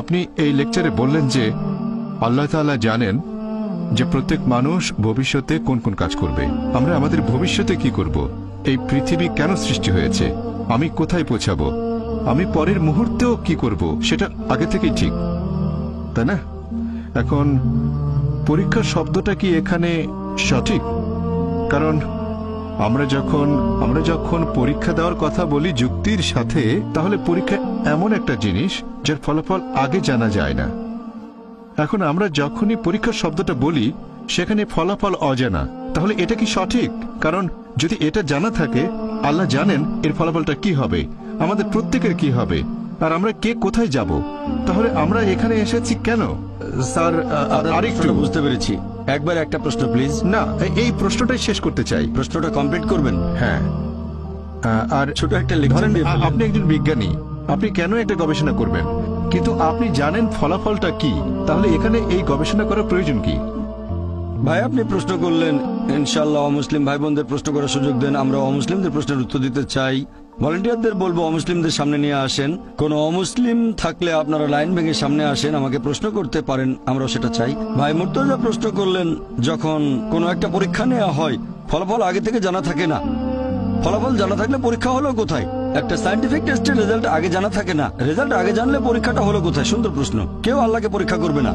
আপনি এই লেকচারে বললেন যে আল্লাহ তাআলা জানেন যে প্রত্যেক মানুষ ভবিষ্যতে কোন কোন কাজ করবে। আমরা আমাদের ভবিষ্যতে কি করব, এই পৃথিবী কেন সৃষ্টি হয়েছে, আমি কোথায় পৌঁছাবো, আমি পরের মুহূর্তেও কি করব, সেটা আগে থেকেই ঠিক, তাই না? এখন পরীক্ষা শব্দটা কি এখানে সঠিক? কারণ আমরা যখন পরীক্ষা দেওয়ার কথা বলি যুক্তির সাথে, তাহলে পরীক্ষা এমন একটা জিনিস যার ফলাফল আগে জানা যায় না। এখন আমরা যখনই পরীক্ষা শব্দটা বলি সেখানে ফলাফল অজানা, তাহলে এটা কি সঠিক? কারণ যদি এটা জানা থাকে, আল্লাহ জানেন এর ফলাফলটা কি হবে, আমাদের প্রত্যেকের কি হবে, আর আমরা কে কোথায় যাব, তাহলে আমরা এখানে এসেছি কেন? স্যার আরেকটু বুঝতে পেরেছি। একবার একটা প্রশ্ন প্লিজ। না, এই প্রশ্নটাই শেষ করতে চাই। প্রশ্নটা কমপ্লিট করবেন? হ্যাঁ। আর ছোট একটা ধরেন আপনি একজন বিজ্ঞানী, আপনি কেন একটা গবেষণা করবেন, কিন্তু আপনি জানেন ফলাফলটা কি, তাহলে এখানে এই গবেষণা করার প্রয়োজন কি? ভাই আপনি প্রশ্ন করলেন, ইনশাআল্লাহ অমুসলিম ভাই বোনদের প্রশ্ন করার সুযোগ দেন। আমরা অমুসলিমদের প্রশ্নের উত্তর দিতে চাই। ভলেন্টিয়ারদের বলবো অমুসলিমদের সামনে নিয়ে আসেন। কোনো অমুসলিম থাকলে আপনারা লাইন ভেঙে সামনে আসেন, আমাকে প্রশ্ন করতে পারেন, আমরাও সেটা চাই। ভাই মুর্তজা প্রশ্ন করলেন, যখন কোনো একটা পরীক্ষা নেওয়া হয় ফলাফল আগে থেকে জানা থাকে না, ফলাফল জানা থাকলে পরীক্ষা হলো কোথায়? একটা সায়েন্টিফিক টেস্টের রেজাল্ট আগে জানা থাকে না, রেজাল্ট আগে জানলে পরীক্ষাটা হলো কোথায়? সুন্দর প্রশ্ন। কেউ আল্লাহকে পরীক্ষা করবে না,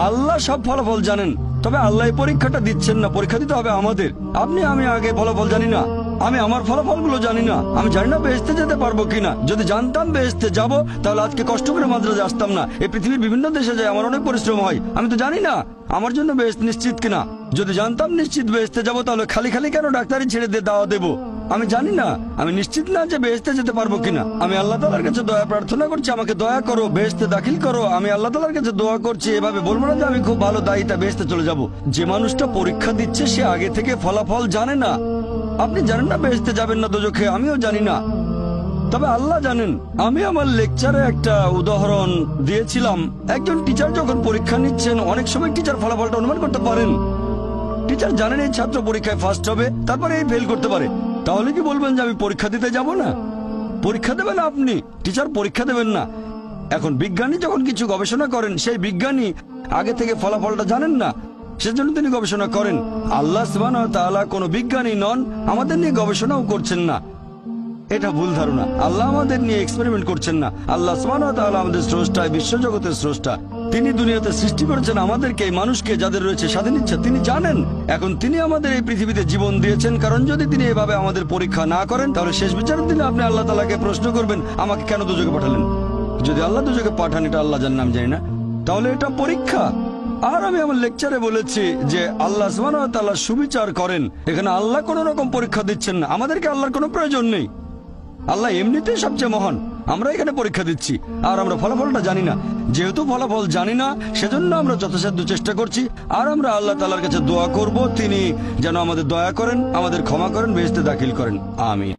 আল্লাহ সব ফলাফল জানেন, তবে আল্লাহ এই পরীক্ষাটা দিচ্ছেন না, পরীক্ষা দিতে হবে আমাদের। আমি আগে ফলাফল জানি না, আমি আমার ফলাফলগুলো জানি না, আমি জানি না বেহেশতে যেতে পারবো কিনা। যদি জানতাম বেহেশতে যাব, তাহলে আজকে কষ্ট করে মাদ্রাজে আসতাম না। এই পৃথিবীর বিভিন্ন দেশে যায়, আমার অনেক পরিশ্রম হয়, আমি তো জানি না আমার জন্য বেহেশত নিশ্চিত কিনা। যদি জানতাম নিশ্চিত বেহেশতে যাব, তাহলে খালি খালি কেন ডাক্তারি ছেড়ে দিয়ে দাওয়া দেবো? আমি জানি না, আমি নিশ্চিত না যে বেহেশতে যেতে পারবো কিনা। আমি আল্লাহ তাআলার কাছে দয়া প্রার্থনা করছি, আমাকে দয়া করো, বেহেশতে দাখিল করো। আমি আল্লাহ তাআলার কাছে দোয়া করছি, এভাবে বলবো না যে আমি খুব ভালো দায়িতা বেহেশতে চলে যাব। যে মানুষটা পরীক্ষা দিচ্ছে সে আগে থেকে ফলাফল জানে না। আপনি জানেন না বেহেশতে যাবেন না দোজখে, আমিও জানি না, তবে আল্লাহ জানেন। আমি আমার লেকচারে একটা উদাহরণ দিয়েছিলাম, একজন টিচার যখন পরীক্ষা নিচ্ছেন, অনেক সময় টিচার ফলাফলটা অনুমান করতে পারেন। টিচার জানেন এই ছাত্র পরীক্ষায় ফার্স্ট হবে, তারপরে এই ফেল করতে পারে। তাহলে কি বলবেন যে আমি পরীক্ষা দিতে যাব না? পরীক্ষা দেবেন আপনি, টিচার পরীক্ষা দেবেন না। এখন বিজ্ঞানী যখন কিছু গবেষণা করেন, সেই বিজ্ঞানী আগে থেকে ফলাফলটা জানেন না, সেজন্য তিনি গবেষণা করেন। আল্লাহ সুবহানাহু ওয়া তাআলা কোনো বিজ্ঞানী নন, আমাদের নিয়ে গবেষণাও করছেন না, এটা ভুল ধারণা। আল্লাহ আমাদের নিয়ে এক্সপেরিমেন্ট করছেন না। আল্লাহ সুবহানাহু ওয়া তাআলা আমাদের স্রষ্টা, বিশ্বজগতের স্রষ্টা। তিনি দুনিয়াতে সৃষ্টি করেছেন আমাদেরকে, এই মানুষকে, যাদের রয়েছে স্বাধীন ইচ্ছা, তিনি জানেন। এখন তিনি আমাদের এই পৃথিবীতে জীবন দিয়েছেন, কারণ যদি তিনি এভাবে আমাদের পরীক্ষা না করেন, তাহলে শেষ বিচারের দিনে আপনি আল্লাহ তাআলাকে প্রশ্ন করবেন, আমাকে কেন দোজখে পাঠালেন? যদি আল্লাহ দোজখে পাঠান, এটা আল্লাহ জানেন, আমি জানি না, তাহলে এটা পরীক্ষা। আর আমি আমার লেকচারে বলেছি যে আল্লাহ সুবহানাহু ওয়া তাআলা সুবিচার করেন, এখানে আল্লাহ কোন রকম পরীক্ষা দিচ্ছেন না, আমাদেরকে আল্লাহর কোনো প্রয়োজন নেই। আল্লাহ এমনিতেই সবচেয়ে মহান, আমরা এখানে পরীক্ষা দিচ্ছি আর আমরা ফলাফলটা জানি না। যেহেতু ফলাফল জানি না, সেজন্য আমরা যথাসাধ্য চেষ্টা করছি, আর আমরা আল্লাহ তাআলার কাছে দোয়া করব তিনি যেন আমাদের দয়া করেন, আমাদের ক্ষমা করেন, বেহেশতে দাখিল করেন। আমিন।